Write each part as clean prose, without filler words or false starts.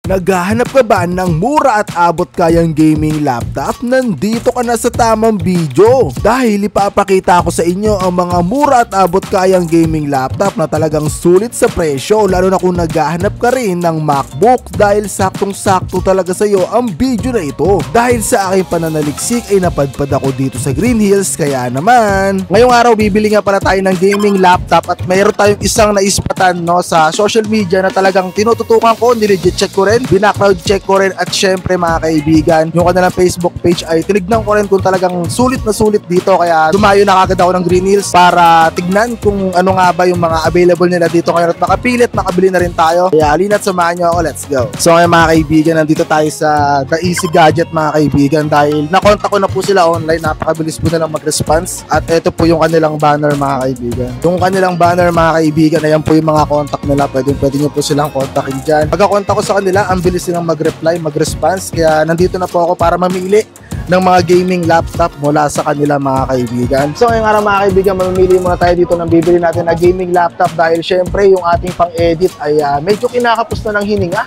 Naghahanap ka ba ng mura at abot kayang gaming laptop? Nandito ka na sa tamang video dahil ipapakita ko sa inyo ang mga mura at abot kayang gaming laptop na talagang sulit sa presyo, lalo na kung naghahanap ka rin ng MacBook dahil saktong-sakto talaga sa iyo ang video na ito. Dahil sa aking pananaliksik ay napadpad ako dito sa Green Hills, kaya naman ngayong araw bibili nga pala tayo ng gaming laptop at mayroon tayong isang naispatan sa social media na talagang tinututukan ko, nilegit check ko rin, binackground check ko rin, at syempre mga kaibigan, yung kanilang Facebook page ay tinignan ko rin kung talagang sulit na sulit dito, kaya dumayo na kagad ako ng Green Hills para tignan kung ano nga ba yung mga available nila dito ngayon at makapilit makabili na rin tayo. Kaya halina't samahan nyo ako, let's go. So ngayon mga kaibigan, nandito tayo sa The Easy Gadget mga kaibigan dahil nakontak ko na po sila online, napakabilis po nilang mag-response at ito po yung kanilang banner mga kaibigan. Yung kanilang banner mga kaibigan, ayan po yung mga contact nila, pwede nyo po silang kontakin dyan. Pagka-contact ko sa kanila, ang bilis silang mag-reply, mag-response, kaya nandito na po ako para mamili ng mga gaming laptop mula sa kanila mga kaibigan. So ngayong araw mga kaibigan, mamimili muna tayo dito ng bibili natin na gaming laptop dahil syempre yung ating pang-edit ay medyo kinakapos na ng hininga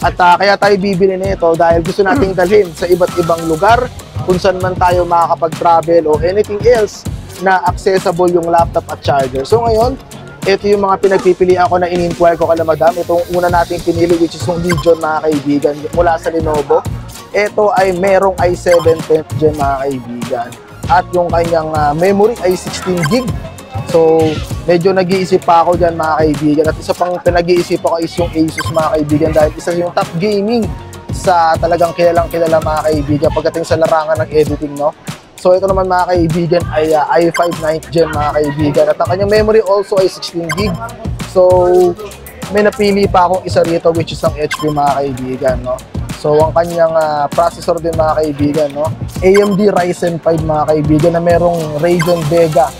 at kaya tayo bibili nito dahil gusto nating dalhin sa iba't ibang lugar kung saan man tayo makakapag-travel o anything else na accessible yung laptop at charger. So ngayon, ito yung mga pinagpipilian ko na in-inquire ko kala madam. Itong una nating pinili which is yung Legion mga kaibigan mula sa Lenovo. Ito ay merong i7 10th gen mga kaibigan. At yung kanyang memory ay 16GB. So medyo nag-iisip pa ako dyan mga kaibigan. At isa pang pinag-iisip ako is yung Asus mga kaibigan dahil isa yung top gaming sa talagang kilalang kilala mga kaibigan pagdating sa larangan ng editing, no? So ito naman mga kaibigan ay i5 9th gen mga kaibigan at ang kanyang memory also ay 16GB. So may napili pa akong isa rito which is ang HP mga kaibigan, no? So ang kanyang processor din mga kaibigan, no? AMD Ryzen 5 mga kaibigan na merong Radeon Vega.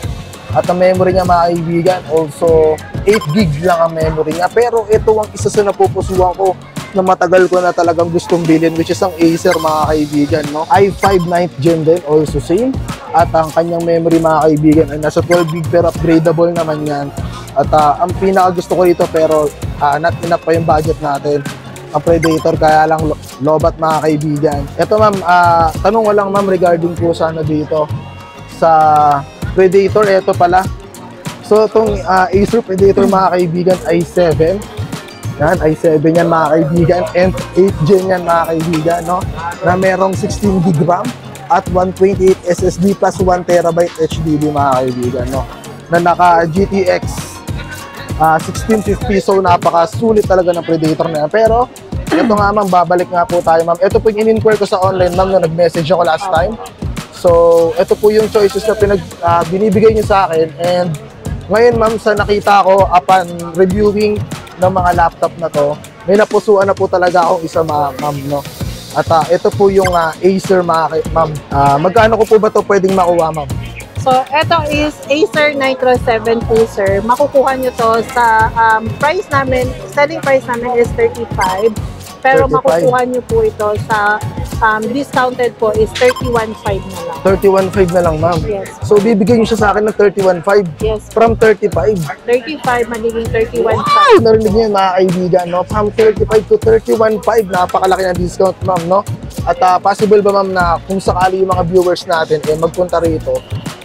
At ang memory niya mga kaibigan also 8GB lang ang memory niya, pero ito ang isa sa napupusuan ko na matagal ko na talagang gustong bilhin which is ang Acer mga kaibigan, no? i5 9th gen din, also same. At ang kanyang memory mga kaibigan ay nasa 12GB pero upgradable naman yan. At ang pinaka gusto ko dito pero not enough pa yung budget natin, ang Predator, kaya lang lobat mga kaibigan. Ito ma'am, tanong ko lang ma'am regarding po sana dito sa Predator, ito pala. So itong Acer Predator mga kaibigan ay 7. Yan, i7 yan mga kaibigan and 8th gen yan mga kaibigan, no? Na merong 16GB RAM at 128 SSD plus 1TB HDD mga kaibigan, no? Na naka GTX 1650, so napakasulit talaga ng Predator na yan. Pero ito nga ma'am, babalik nga po tayo ma'am. Ito po yung in-inquire ko sa online ma'am na nag-message ako last time. So ito po yung choices na binibigay niyo sa akin, and ngayon ma'am sa nakita ko upon reviewing ng mga laptop na to, may napusuan na po talaga akong isa ma'am, no? At ito po yung Acer ma'am. Magkano ko po ba to pwedeng makuha ma'am? So ito is Acer Nitro 7 po sir. Makukuha nyo to sa price namin, selling price namin is 35. Pero 35. Makukuha nyo po ito sa discounted po is 31.5 na lang. 31.5 na lang ma'am? Yes. So bibigyan nyo siya sa akin ng 31.5? Yes. From 35? 35 magiging 31.5. Wow! Narinig niyo yun mga kaibigan, no? From 35 to 31.5, napakalaki na discount ma'am, no? At possible ba ma'am na kung sakali yung mga viewers natin magpunta rito,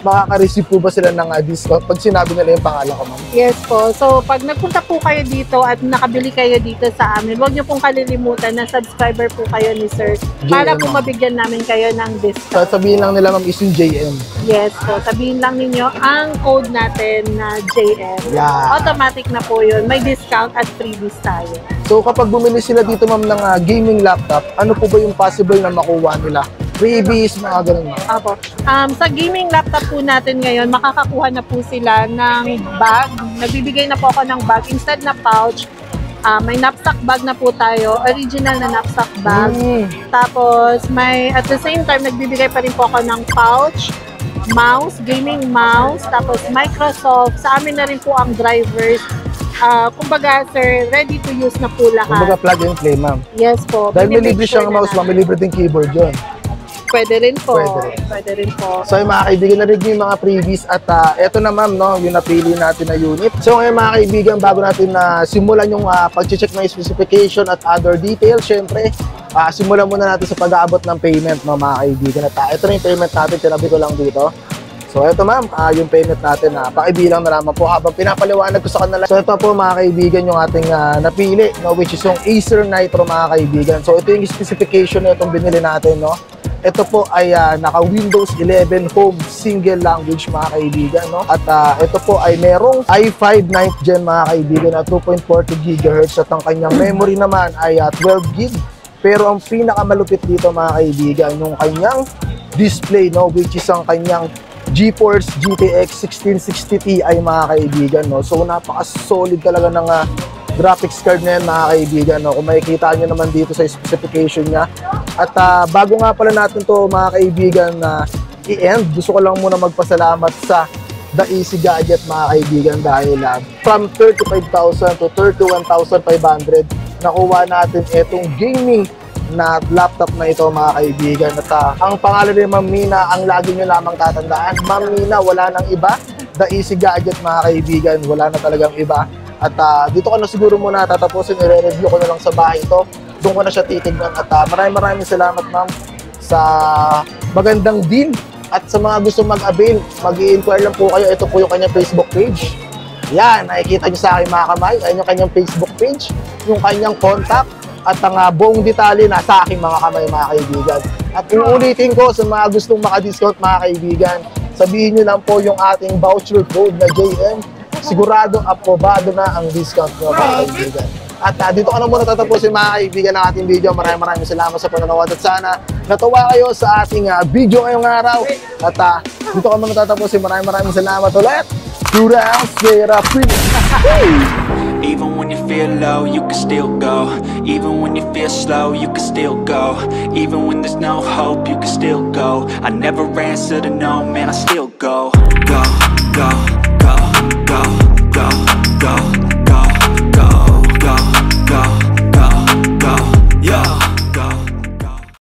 makaka-receive po ba sila ng discount pag sinabi nila yung pangalan ko ma'am? Yes po. So pag nagpunta po kayo dito at nakabili kayo dito sa amin, huwag niyo pong kalilimutan na subscriber po kayo ni sir para po mabigyan namin kayo ng discount. So sabihin lang nila ma'am is yung JM. Yes po. Sabihin lang ninyo ang code natin na JM. Yeah. Automatic na po yun. May discount at freebies tayo. So kapag bumili sila dito ma'am ng gaming laptop, ano po ba yung possible na makuha nila? Freebies, mga ganun. Apo. Sa gaming laptop po natin ngayon, makakakuha na po sila ng bag. Nagbibigay na po ako ng bag instead na pouch. May knapsack bag na po tayo, original na knapsack bag. Tapos may at the same time nagbibigay pa rin po ako ng pouch, mouse, gaming mouse, tapos Microsoft. Sa amin na rin po ang drivers. Kumbaga sir, ready to use na po lahat. Kumbaga plug and play ma'am. Yes po. Dahil may libre siyang mouse ma'am, may libre din keyboard yun. Pwede rin po. Pwede rin. Po. So yung mga kaibigan, narinig yung mga freebies at eto na ma'am, no, yung napili natin na unit. So ngayon mga kaibigan, bago natin na simulan yung pag-check ng specification at other details, syempre, simulan muna natin sa pag-aabot ng payment, no, mga kaibigan. At ito na yung payment natin, tinabi ko lang dito. So ito ma'am, yung payment natin, pakibilang na naman po habang pinapaliwanag ko sa kanila. So ito po mga kaibigan yung ating napili, no, which is yung Acer Nitro mga kaibigan. So ito yung specification na itong binili natin, no. Ito po ay naka Windows 11 Home Single Language mga kaibigan, no. At ito po ay merong i5 9th Gen mga kaibigan na 2.42 GHz at ang kanyang memory naman ay 12 GB. Pero ang pinakamalupit dito mga kaibigan, yung kanyang display, no, which is ang kanyang GeForce GTX 1660 Ti mga kaibigan, no. So napaka-solid talaga ng graphics card na yan mga kaibigan, no. Kung makikita nyo naman dito sa specification niya. At bago nga pala natin to mga kaibigan na i-end, gusto ko lang muna magpasalamat sa The Easy Gadget mga kaibigan dahil from 35,000 to 31,500 nakuha natin itong gaming na laptop na ito mga kaibigan. At ang pangalan ni Ma'am Mina, ang lagi nyo lamang tatandaan, Ma'am Mina, wala nang iba. The Easy Gadget mga kaibigan, wala na talagang iba. At dito ko na siguro muna tatapusin, i-review ko na lang sa bahay ito. Doon ko na siya titignan. At maraming salamat ma'am sa magandang deal. At sa mga gusto mag-avail, mag-i-inquire lang po kayo. Ito po yung kanyang Facebook page. Yan, nakikita nyo sa akin mga kamay. Ayan yung kanyang Facebook page, yung kanyang contact. At ang buong detalye nasa aking mga kamay mga kaibigan. At uulitin ko sa mga gustong maka-discount mga kaibigan, sabihin nyo lang po yung ating voucher code na JM. Sigurado aprobado na ang discount nyo mga kaibigan. At dito ko na muna tatapusin mga kaibigan ng ating video. Maraming salamat sa panonood at sana natuwa kayo sa ating video ngayong araw. At dito ko muna tatapusin. Maraming salamat ulit. Durang Serafin. Even when you feel low, you can still go. Even when you feel slow, you can still go. Even when there's no hope, you can still go. I never answer to no, man, I still go. Go, go.